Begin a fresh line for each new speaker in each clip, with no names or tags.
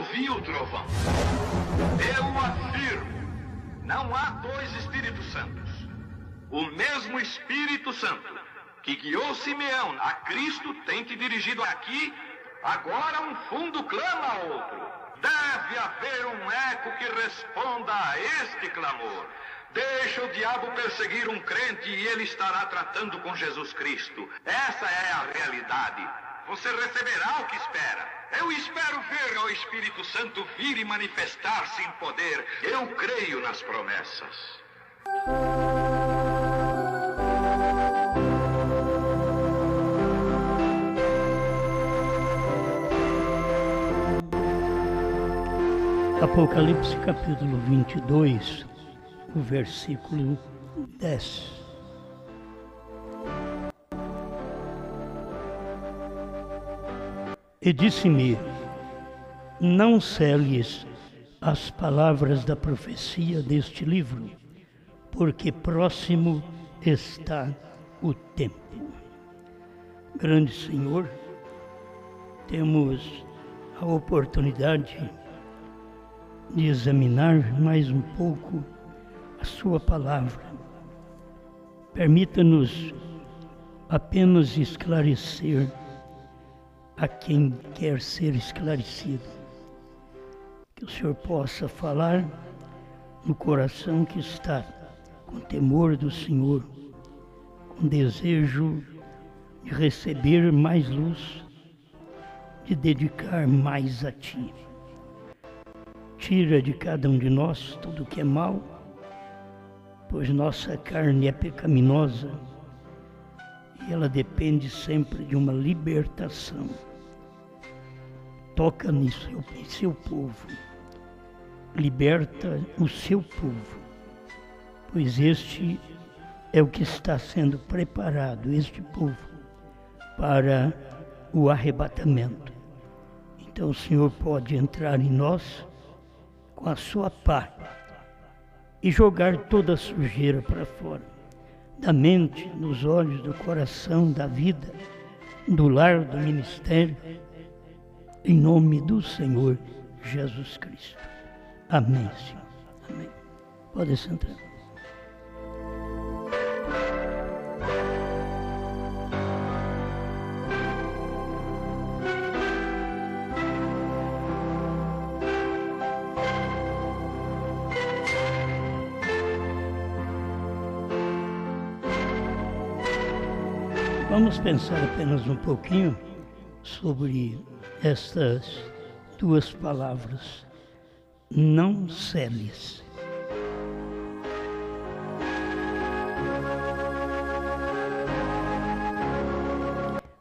ouvi o trovão. Eu afirmo, não há dois Espíritos Santos. O mesmo Espírito Santo que guiou Simeão a Cristo tem te dirigido aqui. Agora um fundo clama a outro. Deve haver um eco que responda a este clamor. Deixa o diabo perseguir um crente e ele estará tratando com Jesus Cristo. Essa é a realidade. Você receberá o que espera. Eu espero ver o Espírito Santo vir e manifestar-se em poder. Eu creio nas promessas.
Apocalipse capítulo 22, o versículo 10. E disse-me: não seles as palavras da profecia deste livro, porque próximo está o tempo. Grande Senhor, temos a oportunidade de examinar mais um pouco a sua palavra. Permita-nos apenas esclarecer a quem quer ser esclarecido. Que o Senhor possa falar no coração que está com temor do Senhor, com desejo de receber mais luz, de dedicar mais a Ti. Tira de cada um de nós tudo que é mal, pois nossa carne é pecaminosa e ela depende sempre de uma libertação. Toca nisso, em seu povo. Liberta o seu povo, pois este é o que está sendo preparado, este povo, para o arrebatamento. Então o Senhor pode entrar em nós com a sua pá e jogar toda a sujeira para fora, da mente, dos olhos, do coração, da vida, do lar, do ministério, em nome do Senhor Jesus Cristo. Amém, Senhor. Amém. Pode sentar. Vamos pensar apenas um pouquinho sobre estas duas palavras. Não celes.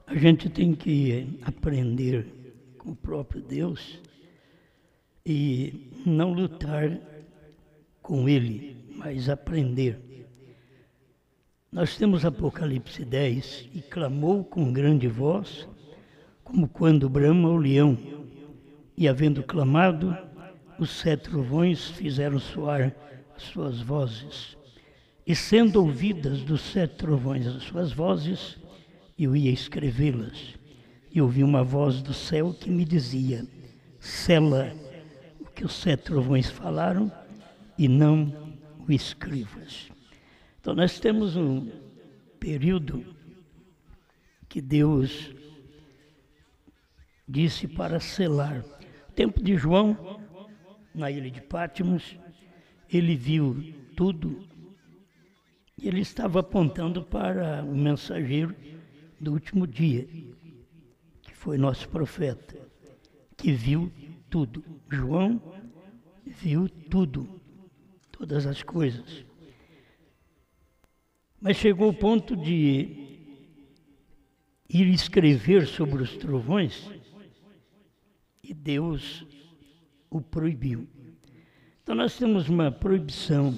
A gente tem que aprender com o próprio Deus e não lutar com Ele, mas aprender. Nós temos Apocalipse 10, e clamou com grande voz, como quando brama o leão, e havendo clamado, os 7 trovões fizeram soar as suas vozes. E sendo ouvidas dos 7 trovões as suas vozes, eu ia escrevê-las. E ouvi uma voz do céu que me dizia: sela o que os 7 trovões falaram e não o escrevas. Então nós temos um período que Deus disse para selar. No tempo de João, na ilha de Patmos, ele viu tudo e ele estava apontando para o mensageiro do último dia, que foi nosso profeta, que viu tudo. João viu tudo, todas as coisas. Mas chegou o ponto de ir escrever sobre os trovões e Deus o proibiu. Então nós temos uma proibição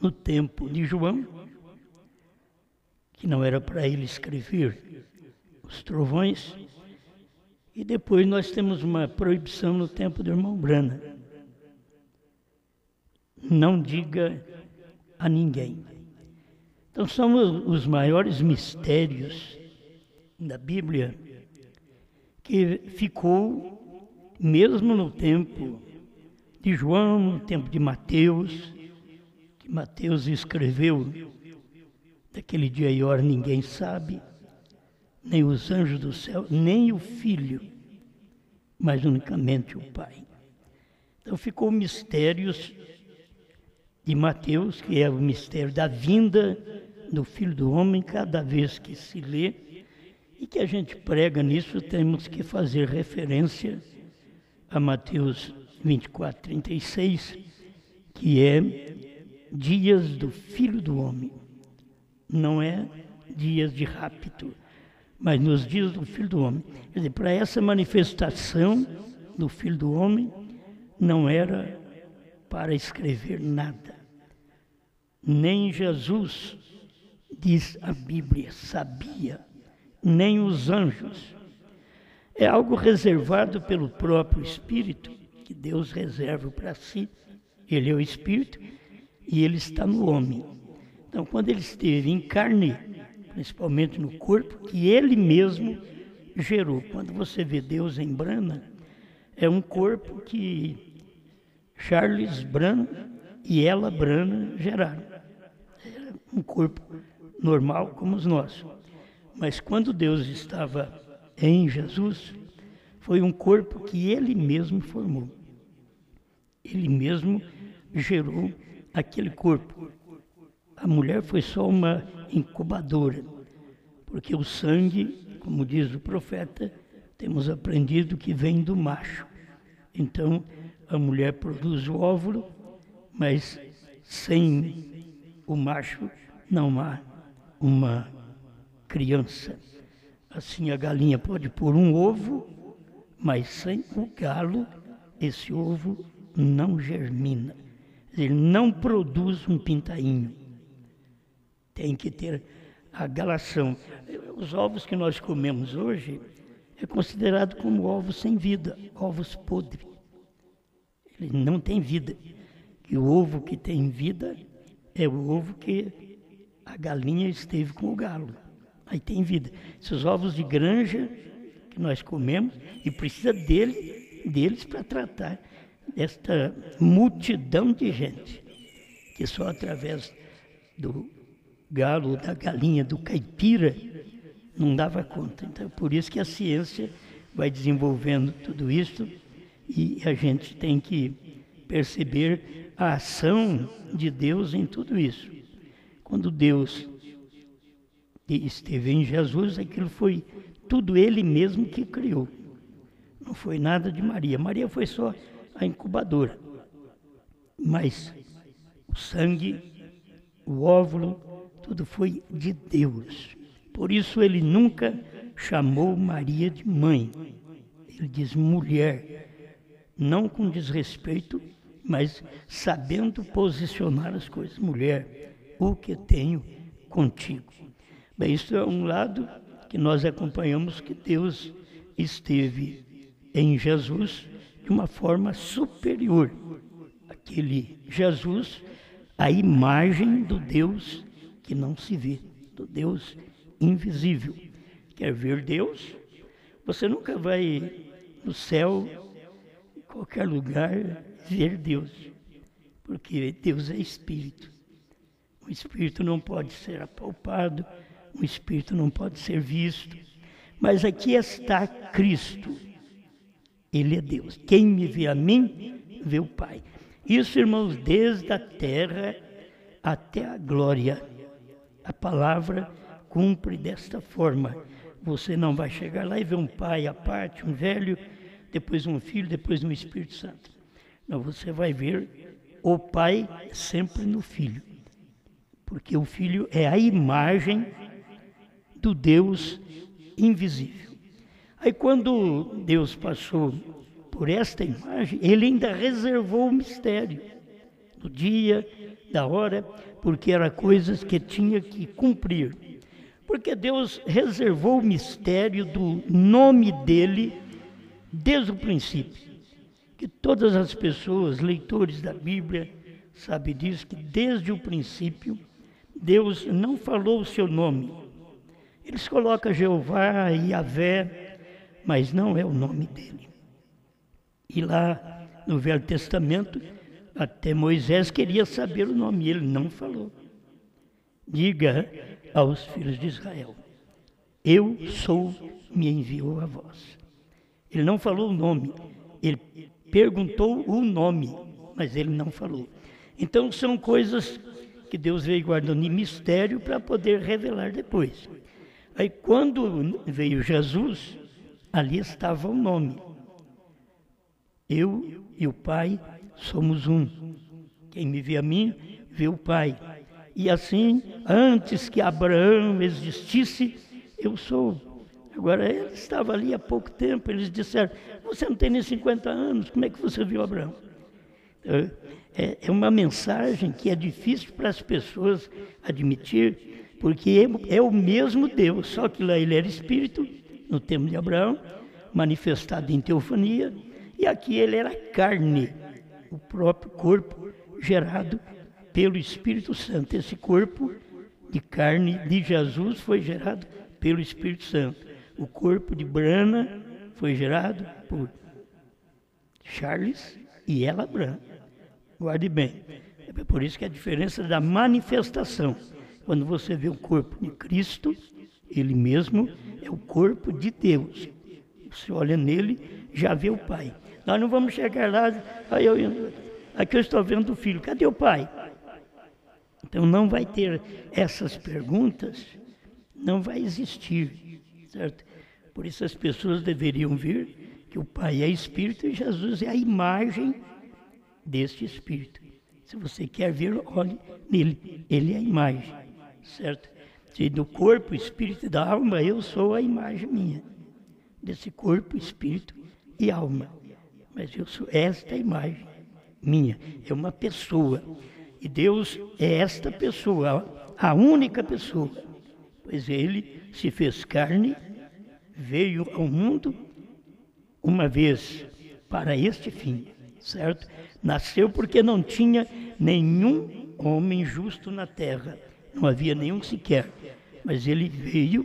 no tempo de João, que não era para ele escrever os trovões, e depois nós temos uma proibição no tempo do irmão Brana. Não diga a ninguém. Então são os maiores mistérios da Bíblia que ficou mesmo no tempo de João, no tempo de Mateus, que Mateus escreveu, daquele dia e hora ninguém sabe, nem os anjos do céu, nem o Filho, mas unicamente o Pai. Então ficou o mistério de Mateus, que é o mistério da vinda do Filho do Homem, cada vez que se lê, e que a gente prega nisso, temos que fazer referência a Mateus 24, 36, que é dias do Filho do Homem. Não é dias de rapto, mas nos dias do Filho do Homem. Quer dizer, para essa manifestação do Filho do Homem, não era para escrever nada. Nem Jesus, diz a Bíblia, sabia, nem os anjos. É algo reservado pelo próprio Espírito, que Deus reserva para si. Ele é o Espírito e ele está no homem. Então, quando ele esteve em carne, principalmente no corpo, que ele mesmo gerou. Quando você vê Deus em Brana, é um corpo que Charles Brana e ela Brana geraram. É um corpo normal como os nossos. Mas quando Deus estava em Jesus, foi um corpo que ele mesmo formou. Ele mesmo gerou aquele corpo. A mulher foi só uma incubadora, porque o sangue, como diz o profeta, temos aprendido que vem do macho. Então, a mulher produz o óvulo, mas sem o macho não há uma criança. Assim, a galinha pode pôr um ovo, mas sem o galo, esse ovo não germina. Ele não produz um pintainho. Tem que ter a galação. Os ovos que nós comemos hoje é considerado como ovos sem vida, ovos podres. Ele não tem vida. E o ovo que tem vida é o ovo que a galinha esteve com o galo. Aí tem vida. Esses ovos de granja que nós comemos, e precisa deles para tratar desta multidão de gente, que só através do galo, da galinha, do caipira, não dava conta. Então, por isso que a ciência vai desenvolvendo tudo isso, e a gente tem que perceber a ação de Deus em tudo isso. Quando Deus esteve em Jesus, aquilo foi tudo Ele mesmo que criou. Não foi nada de Maria. Maria foi só a incubadora. Mas o sangue, o óvulo, tudo foi de Deus. Por isso Ele nunca chamou Maria de mãe. Ele diz mulher, não com desrespeito, mas sabendo posicionar as coisas. Mulher, o que tenho contigo. Bem, isso é um lado que nós acompanhamos, que Deus esteve em Jesus de uma forma superior. Aquele Jesus, a imagem do Deus que não se vê, do Deus invisível. Quer ver Deus? Você nunca vai no céu, em qualquer lugar, ver Deus, porque Deus é Espírito. O Espírito não pode ser apalpado, o Espírito não pode ser visto, mas aqui está Cristo. Ele é Deus. Quem me vê a mim, vê o Pai. Isso, irmãos, desde a terra até a glória. A palavra cumpre desta forma. Você não vai chegar lá e ver um pai à parte, um velho, depois um filho, depois um Espírito Santo. Não, você vai ver o Pai sempre no Filho. Porque o Filho é a imagem do Deus invisível. Aí quando Deus passou por esta imagem, Ele ainda reservou o mistério do dia, da hora, porque eram coisas que tinha que cumprir. Porque Deus reservou o mistério do nome dEle desde o princípio. Que todas as pessoas, leitores da Bíblia, sabem disso, que desde o princípio Deus não falou o seu nome. Eles colocam Jeová e Yahvé, mas não é o nome dele. E lá no Velho Testamento, até Moisés queria saber o nome, ele não falou. Diga aos filhos de Israel: eu sou, me enviou a vós. Ele não falou o nome, ele perguntou o nome, mas ele não falou. Então são coisas que Deus veio guardando em mistério para poder revelar depois. Aí quando veio Jesus, ali estava o nome. Eu e o Pai somos um. Quem me vê a mim, vê o Pai. E assim, antes que Abraão existisse, eu sou. Agora, ele estava ali há pouco tempo, eles disseram: você não tem nem 50 anos, como é que você viu Abraão? É uma mensagem que é difícil para as pessoas admitir, porque é o mesmo Deus, só que lá ele era espírito, no tempo de Abraão, manifestado em teofania, e aqui ele era carne, o próprio corpo gerado pelo Espírito Santo. Esse corpo de carne de Jesus foi gerado pelo Espírito Santo. O corpo de Brana foi gerado por Charles e Ela Brana. Guarde bem. É por isso que a diferença da manifestação. Quando você vê o corpo de Cristo, ele mesmo é o corpo de Deus. Você olha nele, já vê o Pai. Nós não vamos chegar lá, aqui eu estou vendo o Filho, cadê o Pai? Então não vai ter essas perguntas, não vai existir, certo? Por isso as pessoas deveriam ver que o Pai é Espírito e Jesus é a imagem deste Espírito. Se você quer ver, olhe nele, ele é a imagem, certo? Se do corpo, espírito e da alma, eu sou a imagem minha, desse corpo, espírito e alma. Mas eu sou esta imagem minha, é uma pessoa. E Deus é esta pessoa, a única pessoa. Pois ele se fez carne, veio ao mundo uma vez para este fim, certo? Nasceu porque não tinha nenhum homem justo na terra, não havia nenhum sequer. Mas ele veio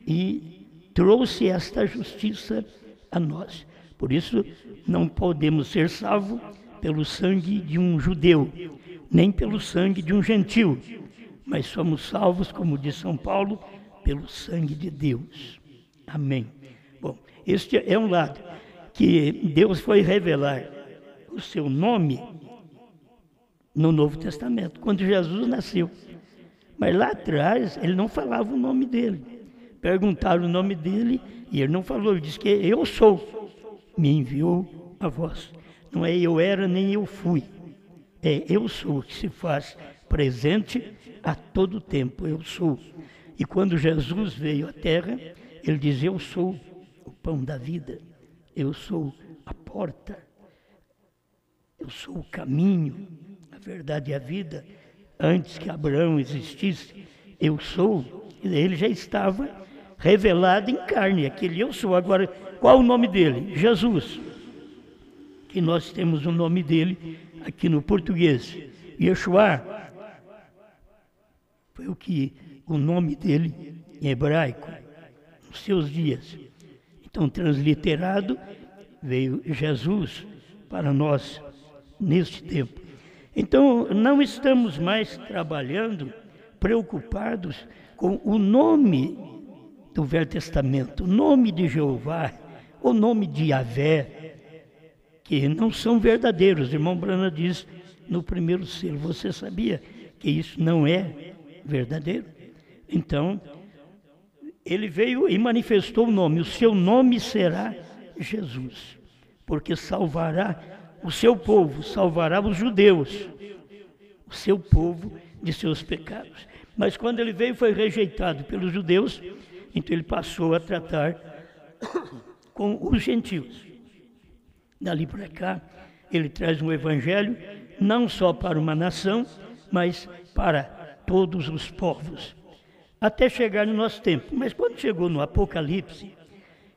e trouxe esta justiça a nós. Por isso não podemos ser salvos pelo sangue de um judeu, nem pelo sangue de um gentil, mas somos salvos, como diz São Paulo, pelo sangue de Deus. Amém. Bom, este é um lado que Deus foi revelar o seu nome no Novo Testamento, quando Jesus nasceu. Mas lá atrás ele não falava o nome dele. Perguntaram o nome dele e ele não falou, ele disse que eu sou, me enviou a vós. Não é eu era nem eu fui. É eu sou que se faz presente a todo tempo, eu sou. E quando Jesus veio à terra, ele diz: eu sou o pão da vida, eu sou a porta, eu sou o caminho, a verdade e a vida. Antes que Abraão existisse, eu sou. Ele já estava revelado em carne, aquele eu sou. Agora, qual o nome dele? Jesus. Que nós temos o nome dele aqui no português. Yeshua foi o nome dele em hebraico, nos seus dias. Então, transliterado, veio Jesus para nós neste tempo. Então, não estamos mais trabalhando, preocupados com o nome do Velho Testamento, o nome de Jeová, o nome de Yahvé, que não são verdadeiros. O irmão Brana diz no primeiro selo. Você sabia que isso não é verdadeiro? Então, ele veio e manifestou o nome. O seu nome será Jesus, porque salvará o seu povo, salvará os judeus, o seu povo de seus pecados. Mas quando ele veio, foi rejeitado pelos judeus, então ele passou a tratar com os gentios. Dali para cá, ele traz um evangelho, não só para uma nação, mas para todos os povos, até chegar no nosso tempo. Mas quando chegou no Apocalipse,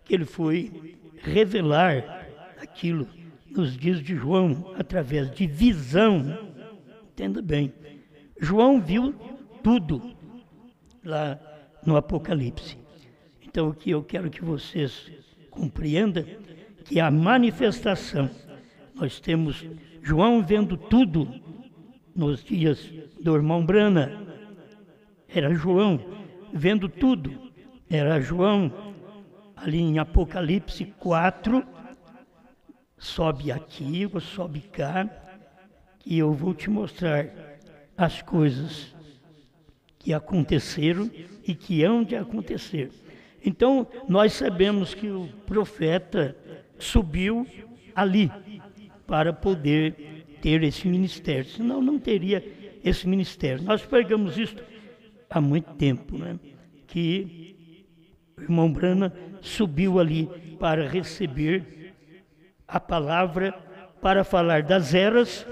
que ele foi revelar aquilo nos dias de João, através de visão, entenda bem, João viu tudo lá no Apocalipse. Então o que eu quero que vocês compreendam, que a manifestação Nós temos João vendo tudo nos dias do irmão Brana. Era João vendo tudo. Era João ali em Apocalipse 4, sobe aqui, sobe cá, e eu vou te mostrar as coisas que aconteceram e que hão de acontecer. Então, nós sabemos que o profeta subiu ali para poder ter esse ministério, senão não teria esse ministério. Nós pregamos isso há muito tempo, né? Que o irmão Brana subiu ali para receber a palavra, para falar das eras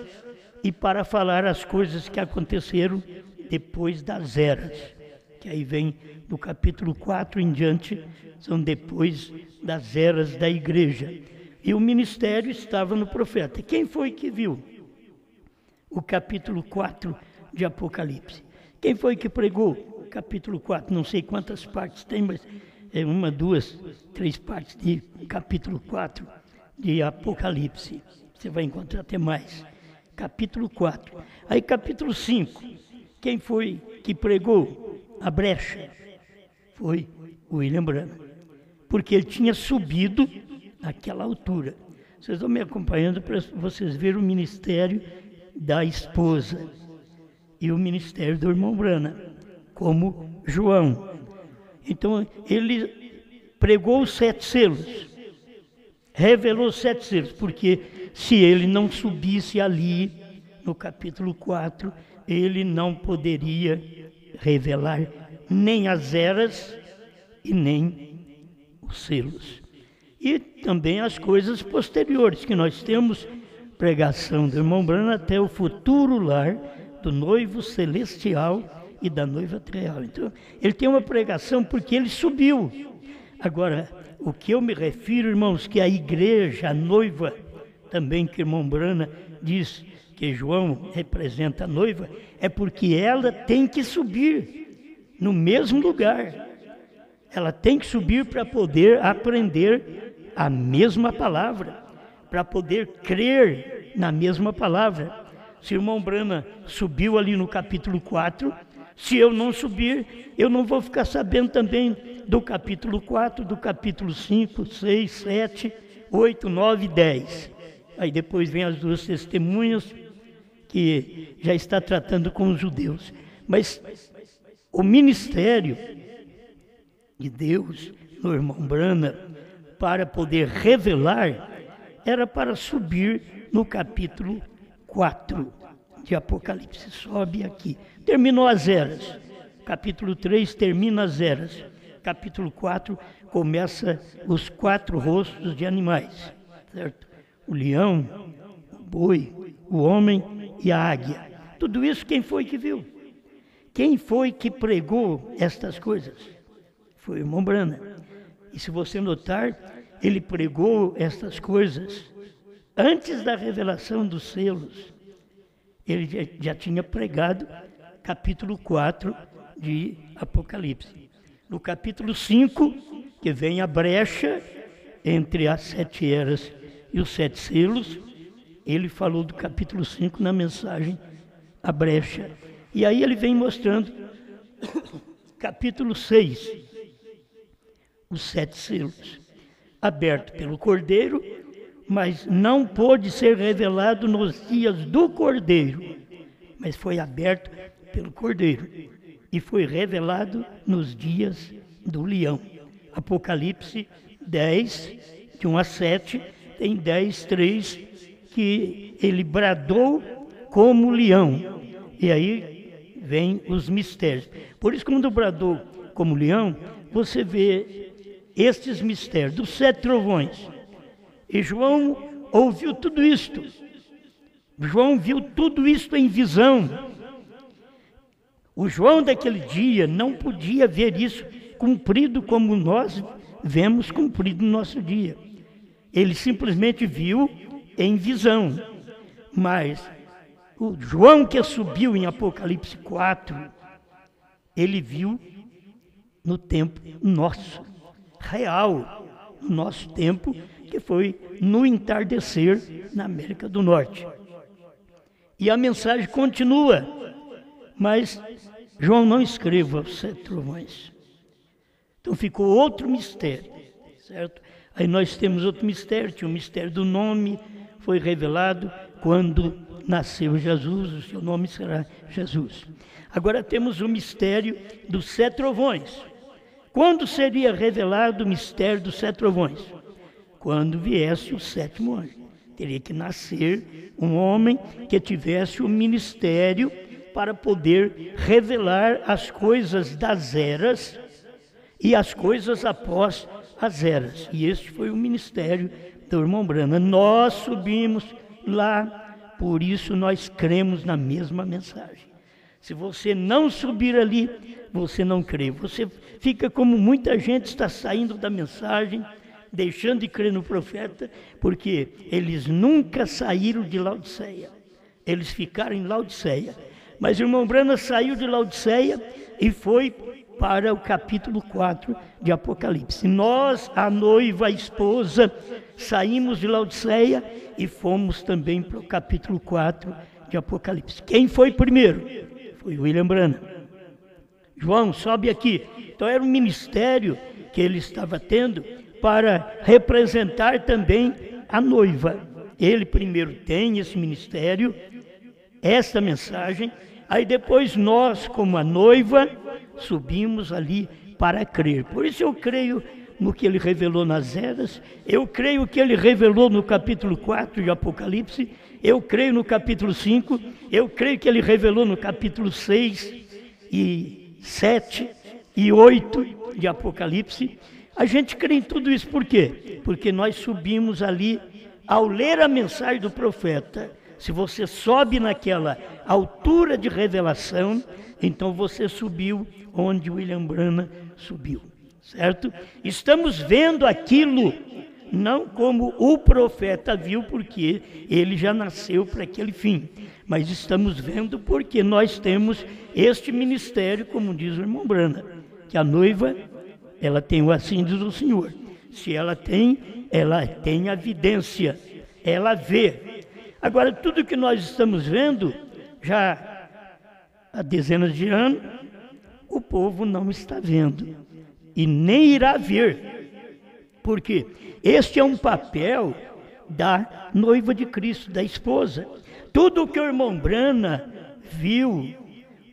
e para falar as coisas que aconteceram depois das eras, que aí vem do capítulo 4 em diante, são depois das eras da igreja. E o ministério estava no profeta. Quem foi que viu o capítulo 4 de Apocalipse? Quem foi que pregou o capítulo 4? Não sei quantas partes tem, mas é 1, 2, 3 partes de capítulo 4 de Apocalipse. Você vai encontrar até mais. Capítulo 4. Aí capítulo 5. Quem foi que pregou a brecha? Foi William Branham. Porque ele tinha subido àquela altura. Vocês estão me acompanhando para vocês verem o ministério da esposa e o ministério do irmão Branham, como João. Então, ele pregou os 7 selos, revelou os 7 selos, porque se ele não subisse ali, no capítulo 4, ele não poderia revelar nem as eras e nem os selos. E também as coisas posteriores, que nós temos pregação do irmão Branham até o futuro lar do noivo celestial e da noiva terrenal. Então, ele tem uma pregação porque ele subiu. Agora, o que eu me refiro, irmãos, que a igreja, a noiva, também que o irmão Branham diz que João representa a noiva, é porque ela tem que subir no mesmo lugar. Ela tem que subir para poder aprender a mesma palavra, para poder crer na mesma palavra. Se o irmão Branham subiu ali no capítulo 4, se eu não subir, eu não vou ficar sabendo também do capítulo 4, do capítulo 5, 6, 7, 8, 9 e 10. Aí depois vem as 2 testemunhas, que já está tratando com os judeus. Mas o ministério de Deus no irmão Branham, para poder revelar, era para subir no capítulo 4 de Apocalipse. Sobe aqui. Terminou as eras. Capítulo 3 termina as eras. Capítulo 4 começa os 4 rostos de animais, certo? O leão, o boi, o homem e a águia. Tudo isso quem foi que viu? Quem foi que pregou estas coisas? Foi o irmão Branham. E se você notar, ele pregou estas coisas antes da revelação dos selos. Ele já tinha pregado capítulo 4 de Apocalipse. No capítulo 5, que vem a brecha entre as 7 eras e os 7 selos, ele falou do capítulo 5 na mensagem A Brecha. E aí ele vem mostrando capítulo 6, os 7 selos, aberto pelo Cordeiro, mas não pôde ser revelado nos dias do Cordeiro, mas foi aberto pelo Cordeiro e foi revelado nos dias do leão. Apocalipse 10, de 1 a 7, tem 10, 3, que ele bradou como leão. E aí vem os mistérios. Por isso, quando bradou como leão, você vê estes mistérios dos 7 trovões. E João ouviu tudo isto. João viu tudo isto em visão. O João daquele dia não podia ver isso cumprido como nós vemos cumprido no nosso dia. Ele simplesmente viu em visão. Mas o João que subiu em Apocalipse 4, ele viu no tempo nosso, real, no nosso tempo, que foi no entardecer na América do Norte. E a mensagem continua, mas João não escreva os 7 trovões. Então ficou outro mistério, certo? Aí nós temos outro mistério, tinha o mistério do nome, foi revelado quando nasceu Jesus, o seu nome será Jesus. Agora temos o mistério dos 7 trovões. Quando seria revelado o mistério dos 7 trovões? Quando viesse o 7º anjo. Teria que nascer um homem que tivesse o ministério para poder revelar as coisas das eras e as coisas após as eras. E este foi o ministério do irmão Branham. Nós subimos lá, por isso nós cremos na mesma mensagem. Se você não subir ali, você não crê. Você fica como muita gente está saindo da mensagem, deixando de crer no profeta, porque eles nunca saíram de Laodiceia. Eles ficaram em Laodiceia. Mas o irmão Branham saiu de Laodiceia e foi para o capítulo 4 de Apocalipse. Nós, a noiva, a esposa, saímos de Laodiceia e fomos também para o capítulo 4 de Apocalipse. Quem foi primeiro? Foi William Branham. João, sobe aqui. Então era um ministério que ele estava tendo para representar também a noiva. Ele primeiro tem esse ministério, esta mensagem, aí depois nós, como a noiva, subimos ali para crer. Por isso eu creio no que ele revelou nas eras, eu creio que ele revelou no capítulo 4 de Apocalipse, eu creio no capítulo 5, eu creio que ele revelou no capítulo 6 e 7 e 8 de Apocalipse. A gente crê em tudo isso, por quê? Porque nós subimos ali, ao ler a mensagem do profeta, se você sobe naquela altura de revelação, então você subiu onde William Branham subiu, certo? Estamos vendo aquilo não como o profeta viu, porque ele já nasceu para aquele fim, mas estamos vendo porque nós temos este ministério, como diz o irmão Branham, que a noiva, ela tem o assim diz o Senhor. Se ela tem a evidência, ela vê. Agora, tudo que nós estamos vendo, já há dezenas de anos, o povo não está vendo e nem irá ver. Por quê? Este é um papel da noiva de Cristo, da esposa. Tudo o que o irmão Branham viu,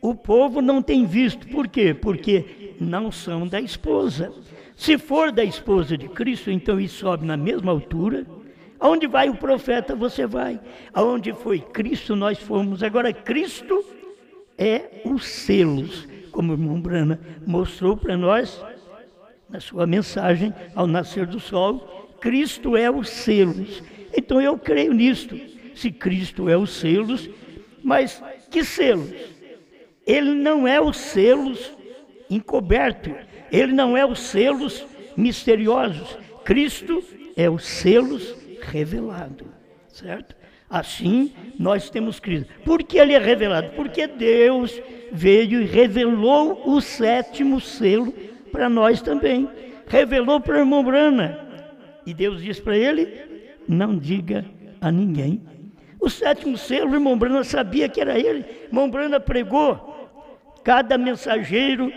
o povo não tem visto. Por quê? Porque não são da esposa. Se for da esposa de Cristo, então ele sobe na mesma altura. Aonde vai o profeta, você vai. Aonde foi Cristo, nós fomos. Agora, Cristo é os selos, como o irmão Branham mostrou para nós na sua mensagem ao nascer do sol. Cristo é os selos. Então eu creio nisto. Se Cristo é os selos, mas que selos? Ele não é os selos encoberto, ele não é os selos misteriosos. Cristo é os selos revelado, certo? Assim nós temos Cristo. Por que ele é revelado? Porque Deus veio e revelou o 7º selo para nós também. Revelou para o irmão Branham. E Deus disse para ele, não diga a ninguém. O 7º selo, o irmão Branham sabia que era ele. O irmão Branham pregou. Cada mensageiro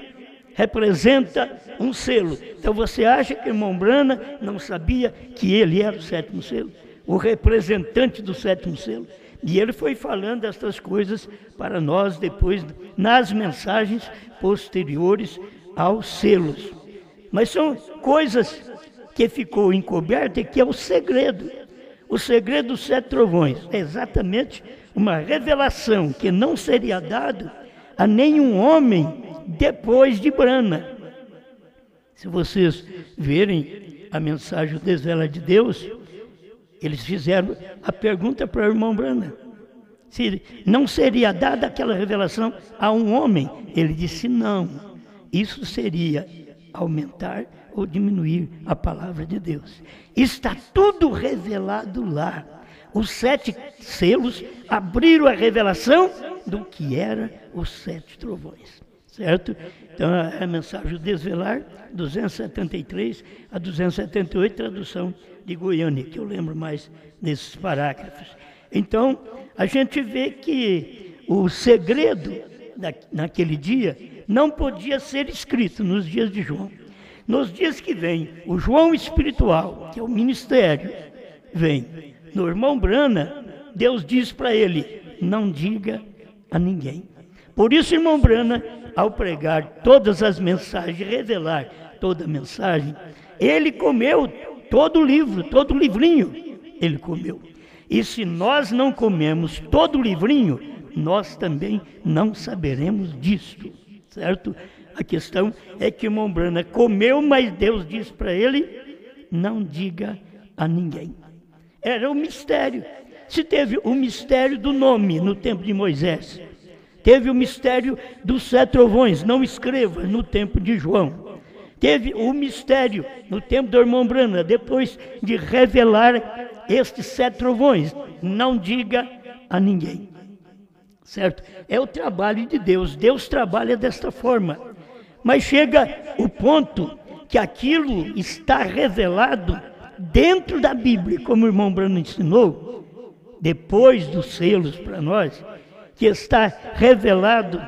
representa um selo. Então você acha que o irmão Branham não sabia que ele era o 7º selo? O representante do 7º selo? E ele foi falando estas coisas para nós depois, nas mensagens posteriores aos selos. Mas são coisas que ficou encoberta e que é o segredo. O segredo dos 7 trovões é exatamente uma revelação que não seria dada a nenhum homem depois de Branham. Se vocês verem a mensagem do Desvela de Deus, eles fizeram a pergunta para o irmão Branham. Se não seria dada aquela revelação a um homem? Ele disse não. Isso seria aumentar ou diminuir a palavra de Deus. Está tudo revelado lá. Os 7 selos abriram a revelação do que era os 7 trovões, certo? Então a mensagem do Desvelar, 273 a 278, tradução de de Goiânia, que eu lembro mais desses parágrafos. Então, a gente vê que o segredo naquele dia não podia ser escrito nos dias de João. Nos dias que vem, o João espiritual, que é o ministério, vem. No irmão Brana, Deus diz para ele, não diga a ninguém. Por isso, irmão Brana, ao pregar todas as mensagens, revelar toda a mensagem, ele comeu todo o livro, todo o livrinho, ele comeu. E se nós não comemos todo o livrinho, nós também não saberemos disto, certo? A questão é que o irmão Brana comeu, mas Deus disse para ele, não diga a ninguém. Era um mistério. Se teve o mistério do nome no tempo de Moisés, teve o mistério dos 7 trovões, não escreva, no tempo de João. Teve o mistério no tempo do irmão Brana, depois de revelar estes 7 trovões, não diga a ninguém. Certo? É o trabalho de Deus, Deus trabalha desta forma. Mas chega o ponto que aquilo está revelado dentro da Bíblia, como o irmão Brana ensinou, depois dos selos para nós, que está revelado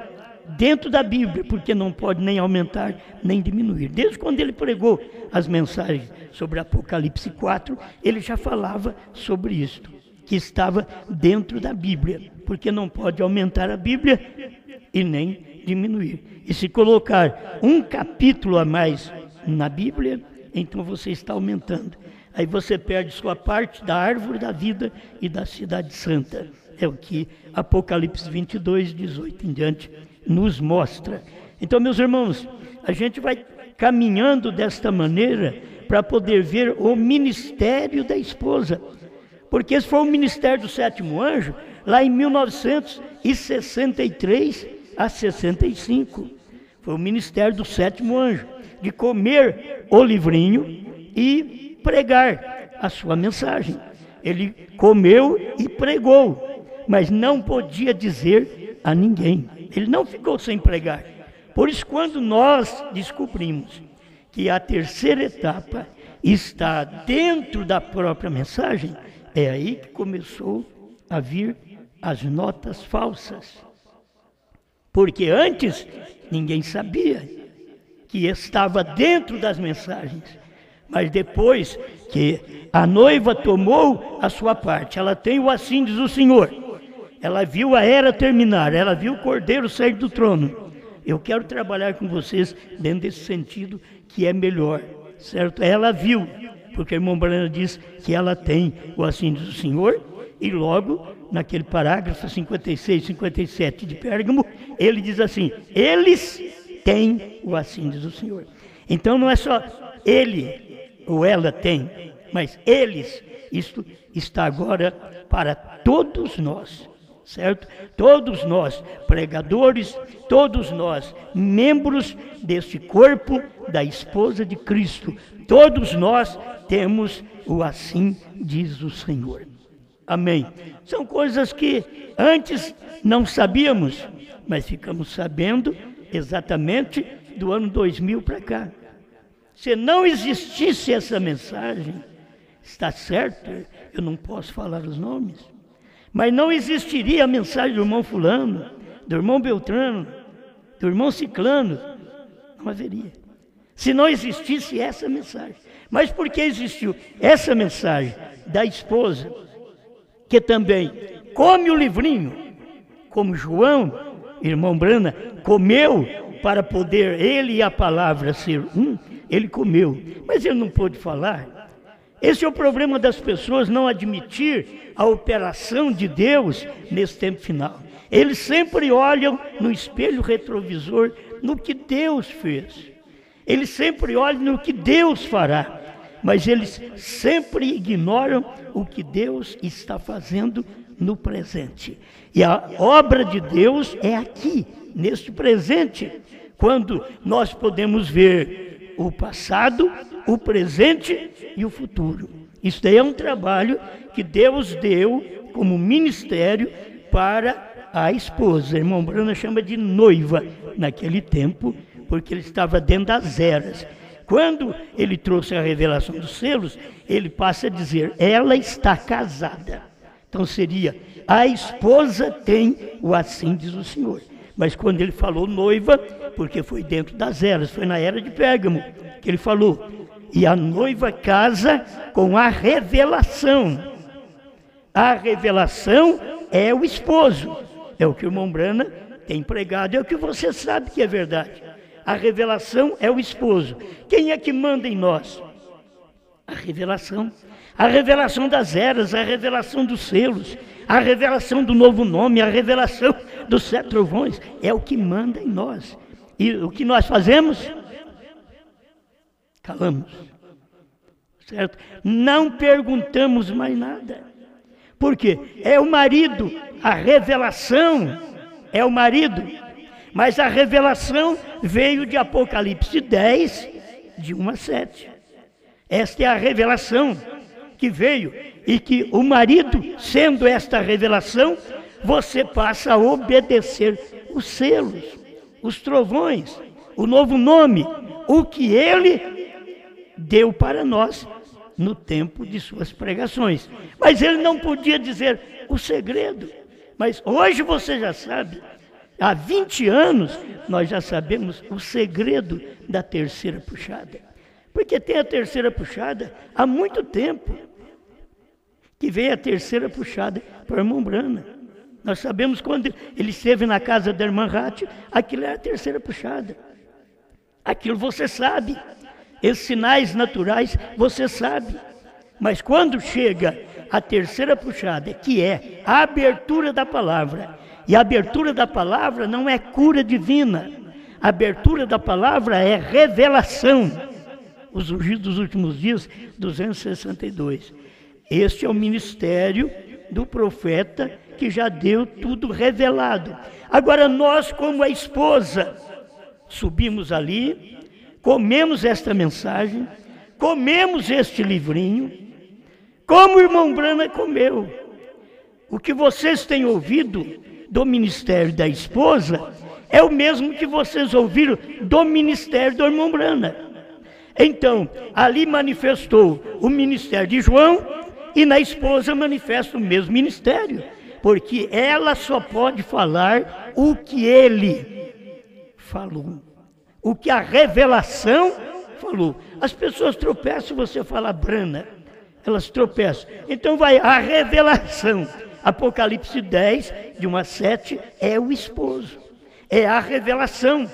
dentro da Bíblia, porque não pode nem aumentar, nem diminuir. Desde quando ele pregou as mensagens sobre Apocalipse 4, ele já falava sobre isto, que estava dentro da Bíblia, porque não pode aumentar a Bíblia e nem diminuir. E se colocar um capítulo a mais na Bíblia, então você está aumentando. Aí você perde sua parte da árvore da vida e da cidade santa. É o que Apocalipse 22, 18 em diante nos mostra. Então, meus irmãos, a gente vai caminhando desta maneira para poder ver o ministério da esposa. Porque esse foi o ministério do 7º anjo, lá em 1963 a 65. Foi o ministério do 7º anjo, de comer o livrinho e pregar a sua mensagem. Ele comeu e pregou, mas não podia dizer a ninguém. Ele não ficou sem pregar. Por isso, quando nós descobrimos que a terceira etapa está dentro da própria mensagem, é aí que começou a vir as notas falsas. Porque antes ninguém sabia que estava dentro das mensagens. Mas depois que a noiva tomou a sua parte, ela tem o assim diz o Senhor, ela viu a era terminar, ela viu o Cordeiro sair do trono. Eu quero trabalhar com vocês dentro desse sentido que é melhor, certo? Ela viu, porque o irmão Brana diz que ela tem o assim diz o Senhor, e logo, naquele parágrafo 56, 57 de Pérgamo, ele diz assim, eles têm o assim diz o Senhor. Então não é só ele ou ela tem, mas eles, isto está agora para todos nós, certo? Todos nós, pregadores, todos nós, membros deste corpo da esposa de Cristo, todos nós temos o assim diz o Senhor. Amém. São coisas que antes não sabíamos, mas ficamos sabendo exatamente do ano 2000 para cá. Se não existisse essa mensagem, está certo, eu não posso falar os nomes, mas não existiria a mensagem do irmão fulano, do irmão Beltrano, do irmão Ciclano, não haveria. Se não existisse essa mensagem. Mas por que existiu essa mensagem da esposa, que também come o livrinho, como João, irmão Brana, comeu para poder ele e a palavra ser um, ele comeu, mas ele não pôde falar. Esse é o problema das pessoas, não admitir a operação de Deus nesse tempo final. Eles sempre olham no espelho retrovisor no que Deus fez. Eles sempre olham no que Deus fará, mas eles sempre ignoram o que Deus está fazendo no presente. E a obra de Deus é aqui, neste presente, quando nós podemos ver o passado, o presente e o futuro. Isso daí é um trabalho que Deus deu como ministério para a esposa. O irmão Brana chama de noiva naquele tempo, porque ele estava dentro das eras. Quando ele trouxe a revelação dos selos, ele passa a dizer, ela está casada. Então seria, a esposa tem o assim diz o Senhor. Mas quando ele falou noiva, porque foi dentro das eras, foi na era de Pérgamo que ele falou. E a noiva casa com a revelação. A revelação é o esposo. É o que o irmão Brana tem pregado, é o que você sabe que é verdade. A revelação é o esposo. Quem é que manda em nós? A revelação. A revelação das eras, a revelação dos selos, a revelação do novo nome, a revelação dos 7 trovões. É o que manda em nós. E o que nós fazemos? Calamos. Certo? Não perguntamos mais nada. Por quê? É o marido, a revelação é o marido. Mas a revelação veio de Apocalipse 10, de 1 a 7. Esta é a revelação que veio e que o marido, sendo esta revelação, você passa a obedecer os selos, os trovões, o novo nome, o que ele deu para nós no tempo de suas pregações. Mas ele não podia dizer o segredo. Mas hoje você já sabe. Há 20 anos nós já sabemos o segredo da terceira puxada. Porque tem a terceira puxada há muito tempo que veio a terceira puxada para o irmão Brana. Nós sabemos quando ele esteve na casa da irmã Ratti, aquilo era a terceira puxada. Aquilo você sabe. Esses sinais naturais você sabe. Mas quando chega a terceira puxada, que é a abertura da palavra, e a abertura da palavra não é cura divina, a abertura da palavra é revelação. Os ungidos dos últimos dias, 262. Este é o ministério do profeta que já deu tudo revelado. Agora nós, como a esposa, subimos ali, comemos esta mensagem, comemos este livrinho, como o irmão Brana comeu. O que vocês têm ouvido do ministério da esposa é o mesmo que vocês ouviram do ministério do irmão Brana. Então, ali manifestou o ministério de João e na esposa manifesta o mesmo ministério, porque ela só pode falar o que ele falou, o que a revelação falou. As pessoas tropeçam se você falar Brana, elas tropeçam. Então vai a revelação. Apocalipse 10, de 1 a 7, é o esposo, é a revelação.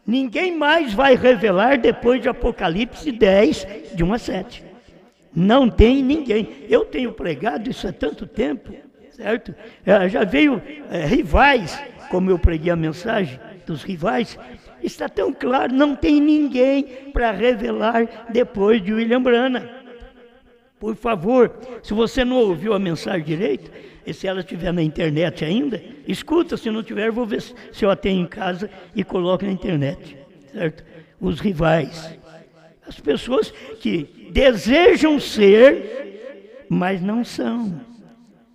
Ninguém mais vai revelar depois de Apocalipse 10, de 1 a 7. Não tem ninguém. Eu tenho pregado isso há tanto tempo, certo? Já veio rivais, como eu preguei a mensagem dos rivais. Está tão claro, não tem ninguém para revelar depois de William Brana. Por favor, se você não ouviu a mensagem direito, e se ela estiver na internet ainda, escuta, se não tiver, eu vou ver se eu a tenho em casa e coloco na internet, certo? Os rivais, as pessoas que desejam ser, mas não são,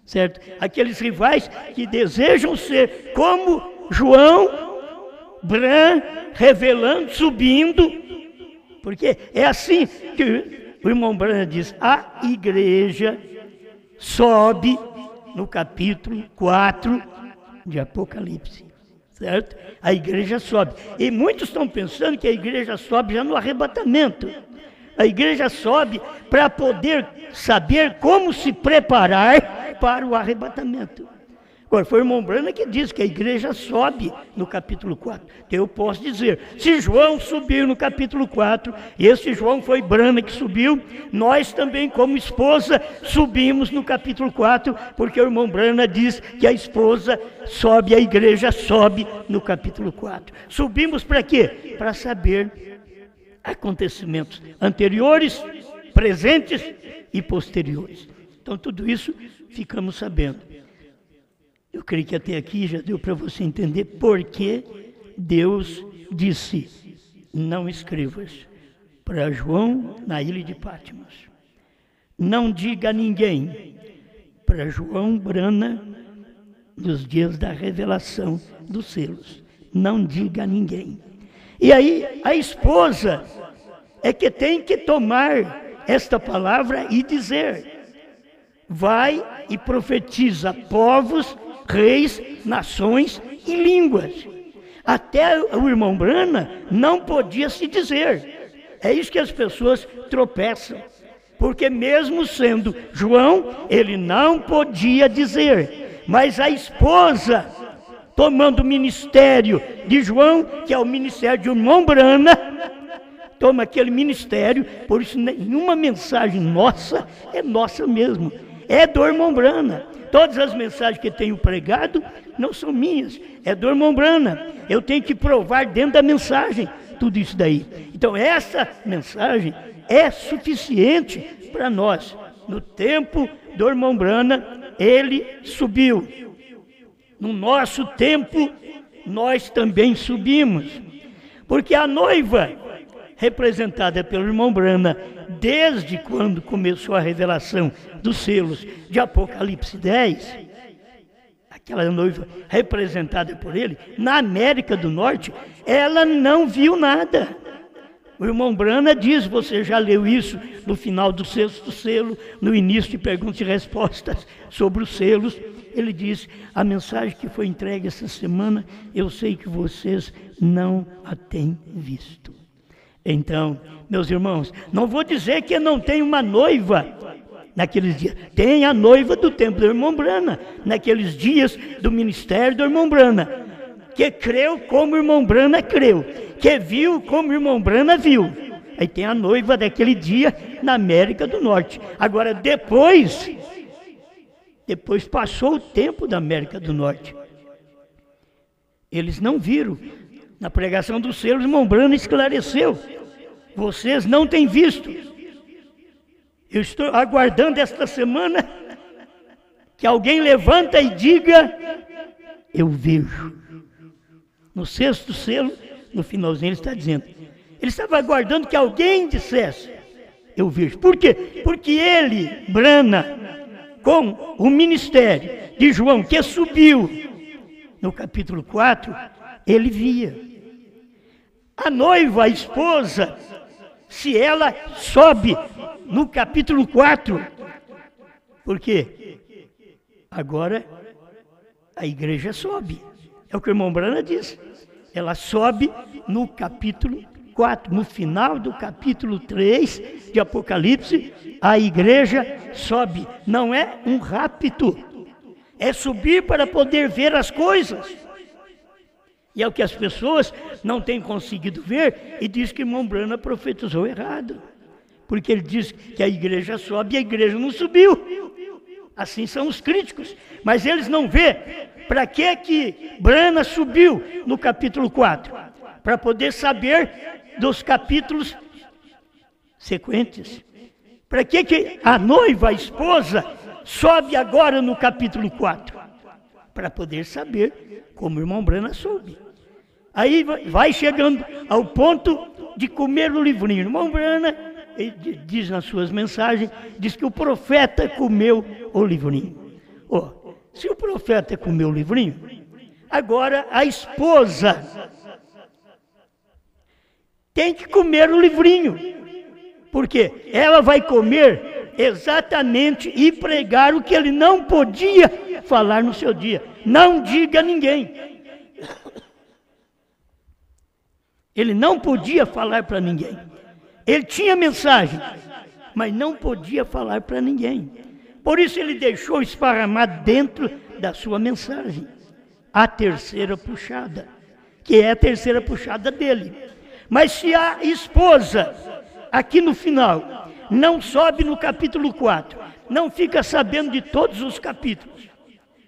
certo? Aqueles rivais que desejam ser como João, Bran, revelando, subindo, porque é assim que o irmão Brana diz, a igreja sobe no capítulo 4 de Apocalipse, certo? A igreja sobe. E muitos estão pensando que a igreja sobe já no arrebatamento. A igreja sobe para poder saber como se preparar para o arrebatamento. Agora, foi o irmão Brana que disse que a igreja sobe no capítulo 4. Então eu posso dizer, se João subiu no capítulo 4, e esse João foi Brana que subiu, nós também como esposa subimos no capítulo 4, porque o irmão Brana diz que a esposa sobe, a igreja sobe no capítulo 4. Subimos para quê? Para saber acontecimentos anteriores, presentes e posteriores. Então tudo isso ficamos sabendo. Eu creio que até aqui já deu para você entender por que Deus disse, não escrevas para João na ilha de Patmos. Não diga a ninguém para João Brana nos dias da revelação dos selos. Não diga a ninguém. E aí a esposa, é que tem que tomar esta palavra e dizer: vai e profetiza povos, reis, nações e línguas. Até o irmão Brana não podia se dizer. É isso que as pessoas tropeçam. Porque mesmo sendo João, ele não podia dizer. Mas a esposa, tomando o ministério de João, que é o ministério de irmão Brana, toma aquele ministério. Por isso nenhuma mensagem nossa é nossa mesmo. É do irmão Brana. Todas as mensagens que eu tenho pregado não são minhas, é do irmão Brana. Eu tenho que provar dentro da mensagem tudo isso daí. Então essa mensagem é suficiente para nós. No tempo do irmão Brana, ele subiu. No nosso tempo, nós também subimos. Porque a noiva, representada pelo irmão Brana, desde quando começou a revelação dos selos de Apocalipse 10, aquela noiva representada por ele, na América do Norte, ela não viu nada. O irmão Brana diz, você já leu isso no final do sexto selo, no início de perguntas e respostas sobre os selos, ele diz, a mensagem que foi entregue essa semana, eu sei que vocês não a têm visto. Então, meus irmãos, não vou dizer que não tem uma noiva naqueles dias. Tem a noiva do tempo do irmão Brana, naqueles dias do ministério do irmão Brana, que creu como o irmão Brana creu, que viu como o irmão Brana viu. Aí tem a noiva daquele dia na América do Norte. Agora, depois passou o tempo da América do Norte. Eles não viram. Na pregação dos selos, o irmão Brana esclareceu. Vocês não têm visto. Eu estou aguardando esta semana que alguém levanta e diga, eu vejo. No sexto selo, no finalzinho, ele está dizendo. Ele estava aguardando que alguém dissesse, eu vejo. Por quê? Porque ele, Brana, com o ministério de João, que subiu no capítulo 4, ele via. A noiva, a esposa, se ela sobe no capítulo 4, por quê? Agora a igreja sobe. É o que o irmão Brana diz. Ela sobe no capítulo 4, no final do capítulo 3 de Apocalipse, a igreja sobe. Não é um rapto, é subir para poder ver as coisas. E é o que as pessoas não têm conseguido ver e diz que o irmão Brana profetizou errado. Porque ele diz que a igreja sobe e a igreja não subiu. Assim são os críticos. Mas eles não vê para que Brana subiu no capítulo 4. Para poder saber dos capítulos sequentes. Para que a noiva, a esposa, sobe agora no capítulo 4? Para poder saber como o irmão Brana soube. Aí vai chegando ao ponto de comer o livrinho. O irmão Brana diz nas suas mensagens, diz que o profeta comeu o livrinho. Se o profeta comeu o livrinho, agora a esposa tem que comer o livrinho. Porque ela vai comer exatamente e pregar o que ele não podia falar no seu dia. Não diga a ninguém. Ele não podia falar para ninguém. Ele tinha mensagem, mas não podia falar para ninguém. Por isso ele deixou esparramar dentro da sua mensagem a terceira puxada, que é a terceira puxada dele. Mas se a esposa, aqui no final, não sobe no capítulo 4, não fica sabendo de todos os capítulos.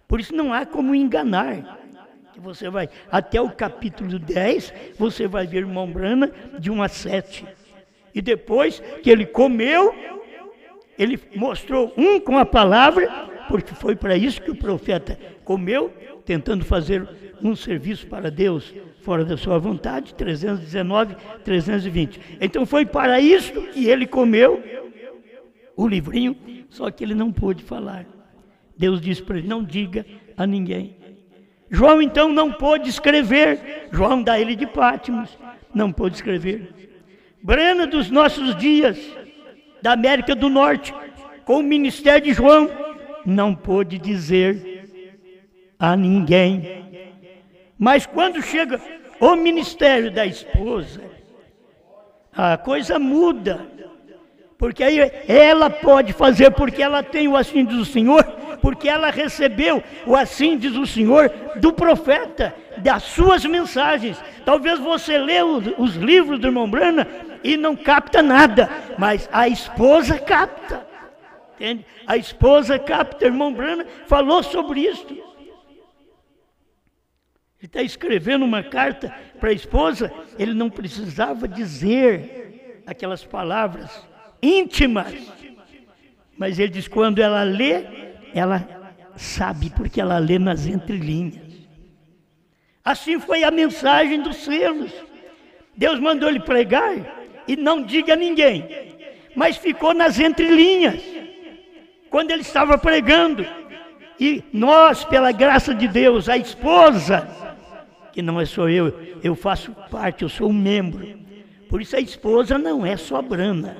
Por isso não há como enganar. Você vai até o capítulo 10, você vai ver o irmão Brana de 1 a 7. E depois que ele comeu, ele mostrou com a palavra, porque foi para isso que o profeta comeu, tentando fazer um serviço para Deus fora da sua vontade, 319, 320. Então foi para isso que ele comeu o livrinho, só que ele não pôde falar. Deus disse para ele, não diga a ninguém. João então não pôde escrever, João da ilha de Patmos, não pôde escrever. Brana dos nossos dias, da América do Norte, com o ministério de João, não pôde dizer a ninguém. Mas quando chega o ministério da esposa, a coisa muda. Porque aí ela pode fazer, porque ela tem o assim diz o Senhor, porque ela recebeu o assim diz o Senhor do profeta, das suas mensagens. Talvez você lê os livros do irmão Brana e não capta nada, mas a esposa capta. Entende? A esposa capta. O irmão Brana falou sobre isso. Ele está escrevendo uma carta para a esposa, ele não precisava dizer aquelas palavras íntimas, mas ele diz, quando ela lê, ela sabe, porque ela lê nas entrelinhas. Assim foi a mensagem dos selos. Deus mandou ele pregar e não diga a ninguém, mas ficou nas entrelinhas quando ele estava pregando. E nós, pela graça de Deus, a esposa, que não é só eu faço parte, eu sou um membro, por isso a esposa não é só Brana.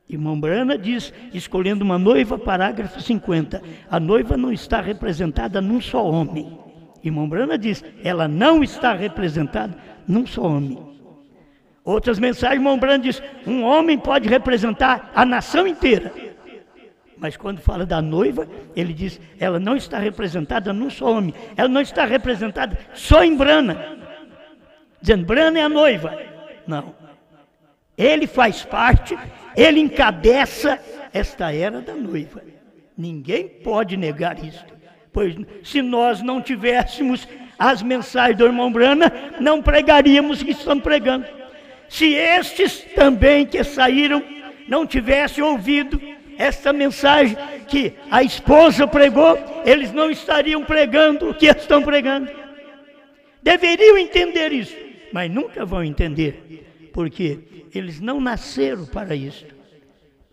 Irmão Brana diz, escolhendo uma noiva, parágrafo 50, a noiva não está representada num só homem. Irmão Brana diz, ela não está representada num só homem. Outras mensagens, irmão Brana diz, um homem pode representar a nação inteira. Mas quando fala da noiva, ele diz, ela não está representada num só homem. Ela não está representada só em Brana. Dizendo, Brana é a noiva. Não. Ele faz parte, ele encabeça esta era da noiva. Ninguém pode negar isso. Pois se nós não tivéssemos as mensagens do irmão Brana, não pregaríamos o que estamos pregando. Se estes também que saíram não tivessem ouvido esta mensagem que a esposa pregou, eles não estariam pregando o que estão pregando. Deveriam entender isso, mas nunca vão entender, porque eles não nasceram para isso.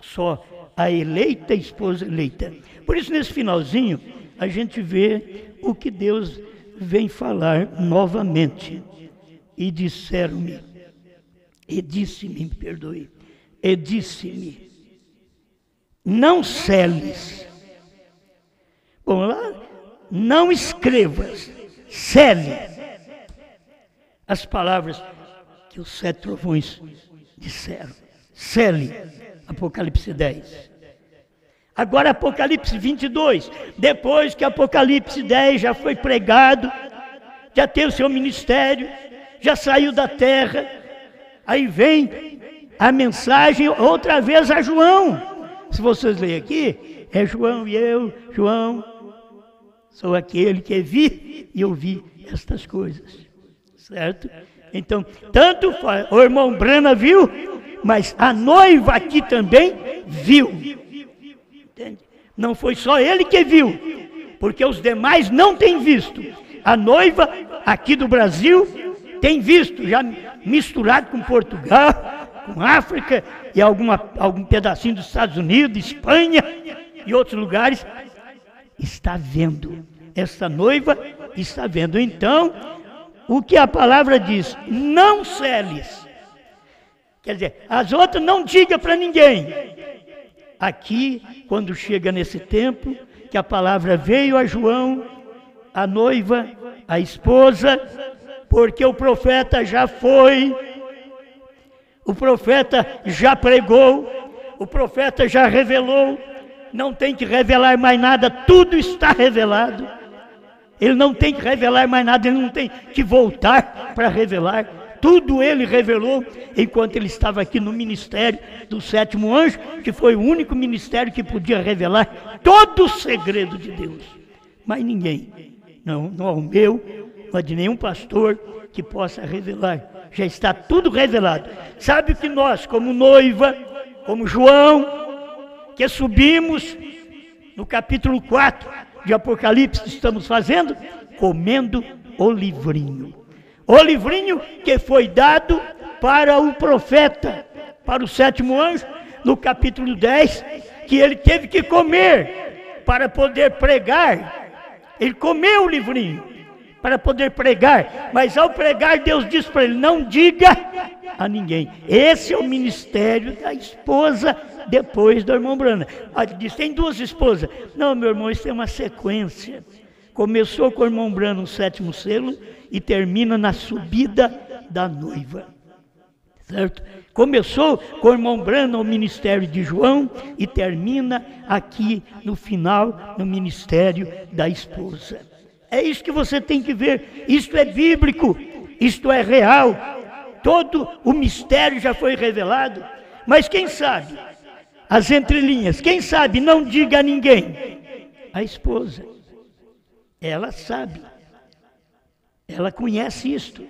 Só a eleita, esposa eleita. Por isso, nesse finalzinho, a gente vê o que Deus vem falar novamente. E disseram-me, e disse-me, me perdoe, e disse-me, não seles. Bom, lá, não escrevas, cele as palavras que os 7 trovões disseram. Cele, Apocalipse 10. Agora Apocalipse 22, depois que Apocalipse 10 já foi pregado, já teve o seu ministério, já saiu da terra, aí vem a mensagem outra vez a João. Se vocês lerem aqui, é João e eu, João, sou aquele que vi e ouvi estas coisas, certo? Então, tanto o irmão Brana viu, mas a noiva aqui também viu. Entende? Não foi só ele que viu, porque os demais não têm visto. A noiva aqui do Brasil tem visto, já misturado com Portugal, com África e algum pedacinho dos Estados Unidos, Espanha e outros lugares, está vendo. Essa noiva está vendo. Então, o que a palavra diz, não celes. Quer dizer, as outras não diga para ninguém. Aqui, quando chega nesse tempo, que a palavra veio a João, a noiva, a esposa, porque o profeta já foi, o profeta já pregou, o profeta já revelou, não tem que revelar mais nada, tudo está revelado. Ele não tem que revelar mais nada, ele não tem que voltar para revelar. Tudo ele revelou enquanto ele estava aqui no ministério do 7º anjo, que foi o único ministério que podia revelar todo o segredo de Deus. Mas ninguém, não é o meu, não é de nenhum pastor que possa revelar. Já está tudo revelado. Sabe o que nós, como noiva, como João, que subimos no capítulo 4 de Apocalipse, estamos fazendo? Comendo o livrinho. O livrinho que foi dado para o profeta, para o 7º anjo, no capítulo 10, que ele teve que comer para poder pregar. Ele comeu o livrinho, para poder pregar, mas ao pregar Deus diz para ele, não diga a ninguém. Esse é o ministério da esposa depois do irmão Branham. Ele diz, tem 2 esposas. Não, meu irmão, isso é uma sequência. Começou com o irmão Branham no 7º selo e termina na subida da noiva. Certo? Começou com o irmão Branham o ministério de João e termina aqui no final no ministério da esposa. É isso que você tem que ver. Isto é bíblico, isto é real. Todo o mistério já foi revelado. Mas quem sabe? As entrelinhas. Quem sabe? Não diga a ninguém. A esposa. Ela sabe. Ela conhece isto.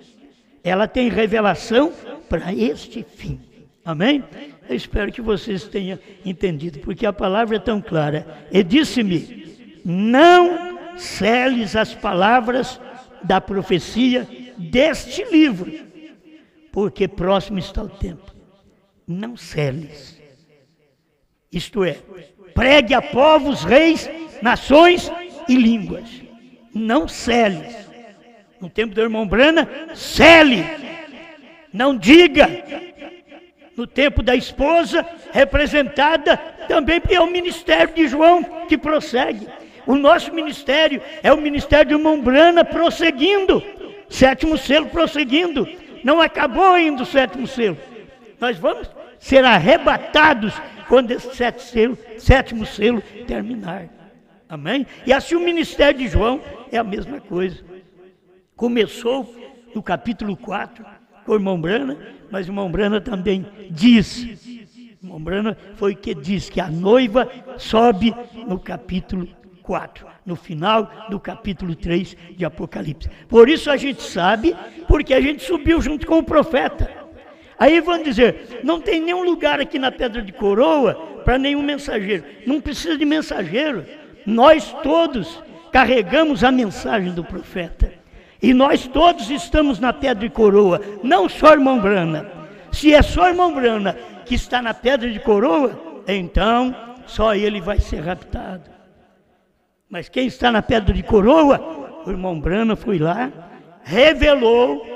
Ela tem revelação para este fim. Amém? Eu espero que vocês tenham entendido, porque a palavra é tão clara. E disse-me, não seles as palavras da profecia deste livro, porque próximo está o tempo. Não seles. Isto é, pregue a povos, reis, nações e línguas. Não seles. No tempo do irmão Branham, cele. Não diga. No tempo da esposa, representada também pelo ministério de João, que prossegue. O nosso ministério é o ministério do irmão Branham prosseguindo. 7º selo prosseguindo. Não acabou ainda o 7º selo. Nós vamos ser arrebatados quando esse 7º selo terminar. Amém? E assim o ministério de João é a mesma coisa. Começou no capítulo 4 com o irmão Branham, mas o irmão Branham também diz, o irmão Branham foi o que diz que a noiva sobe no capítulo 4, no final do capítulo 3 de Apocalipse. Por isso a gente sabe, porque a gente subiu junto com o profeta. Aí vão dizer, não tem nenhum lugar aqui na Pedra de Coroa para nenhum mensageiro. Não precisa de mensageiro. Nós todos carregamos a mensagem do profeta. E nós todos estamos na Pedra de Coroa, não só o irmão Branham. Se é só o irmão Branham que está na Pedra de Coroa, então só ele vai ser raptado. Mas quem está na Pedra de Coroa, o irmão Branham foi lá, revelou.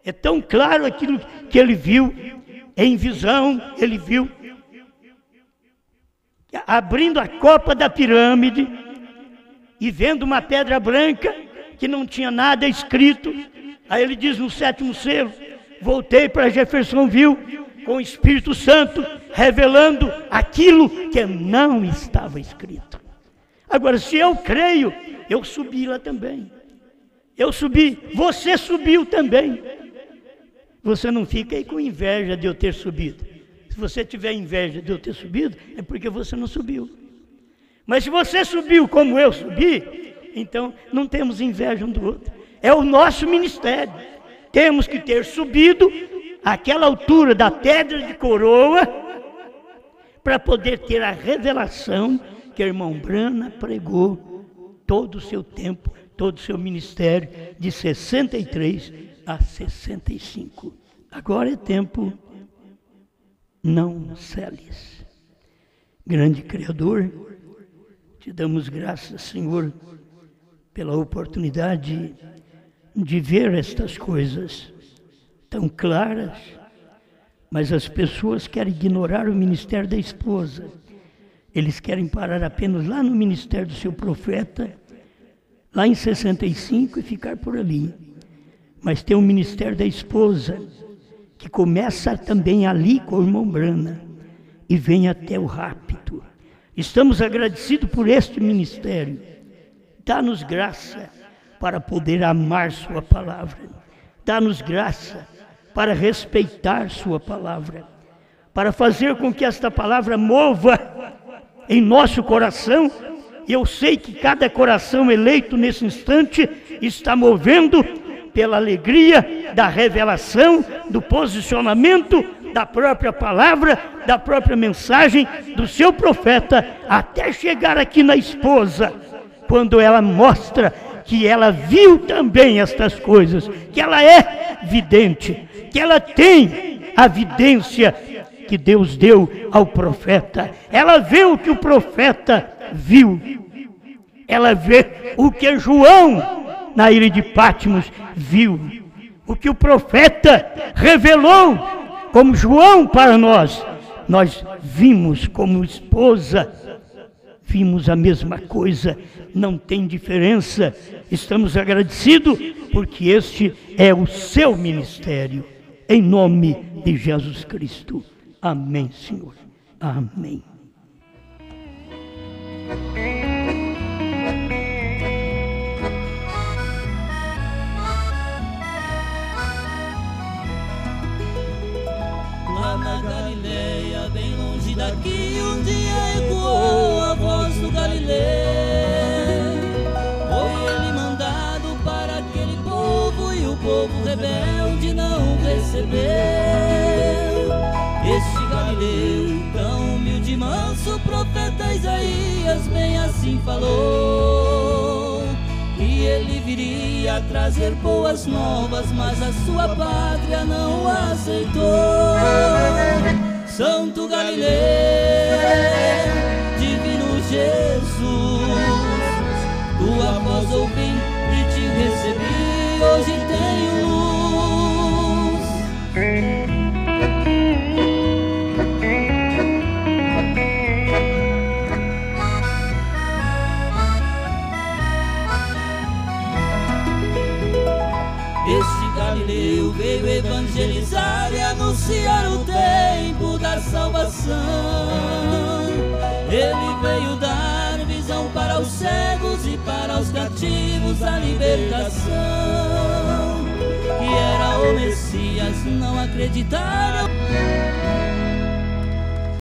É tão claro aquilo que ele viu, em visão, ele viu. Abrindo a copa da pirâmide e vendo uma pedra branca, que não tinha nada escrito. Aí ele diz no 7º selo, voltei para Jeffersonville com o Espírito Santo, revelando aquilo que não estava escrito. Agora, se eu creio, eu subi lá também. Eu subi, você subiu também. Você não fica aí com inveja de eu ter subido. Se você tiver inveja de eu ter subido, é porque você não subiu. Mas se você subiu como eu subi, então não temos inveja um do outro. É o nosso ministério. Temos que ter subido àquela altura da Pedra de Coroa para poder ter a revelação que o irmão Branham pregou todo o seu tempo, todo o seu ministério, de 63 a 65. Agora é tempo, não celes. Grande Criador, te damos graças, Senhor, pela oportunidade de ver estas coisas tão claras, mas as pessoas querem ignorar o ministério da esposa. Eles querem parar apenas lá no ministério do seu profeta, lá em 65 e ficar por ali. Mas tem o ministério da esposa, que começa também ali com o irmão Branham e vem até o rapto. Estamos agradecidos por este ministério. Dá-nos graça para poder amar sua palavra. Dá-nos graça para respeitar sua palavra, para fazer com que esta palavra mova em nosso coração. E eu sei que cada coração eleito nesse instante está movendo pela alegria da revelação, do posicionamento da própria palavra, da própria mensagem do seu profeta, até chegar aqui na esposa, quando ela mostra que ela viu também estas coisas, que ela é vidente, que ela tem a vidência que Deus deu ao profeta. Ela vê o que o profeta viu. Ela vê o que João na ilha de Patmos viu, o que o profeta revelou como João para nós, nós vimos como esposa, vimos a mesma coisa, não tem diferença. Estamos agradecidos porque este é o seu ministério, em nome de Jesus Cristo. Amém, Senhor. Amém.
Lá na Galileia, bem longe daqui, um dia ecoou a voz do Galileu. Foi ele mandado para aquele povo e o povo rebelde não recebeu. Este Galileu, tão humilde e manso, o profeta Isaías bem assim falou, que ele viria trazer boas novas, mas a sua pátria não aceitou. Santo Galileu, divino Jesus, tua voz ouvi e te recebi, hoje tenho luz. Este Galileu veio evangelizar e anunciar o tempo da salvação. Ele veio dar visão para os cegos e para os cativos a libertação. Que era o Messias, não acreditaram.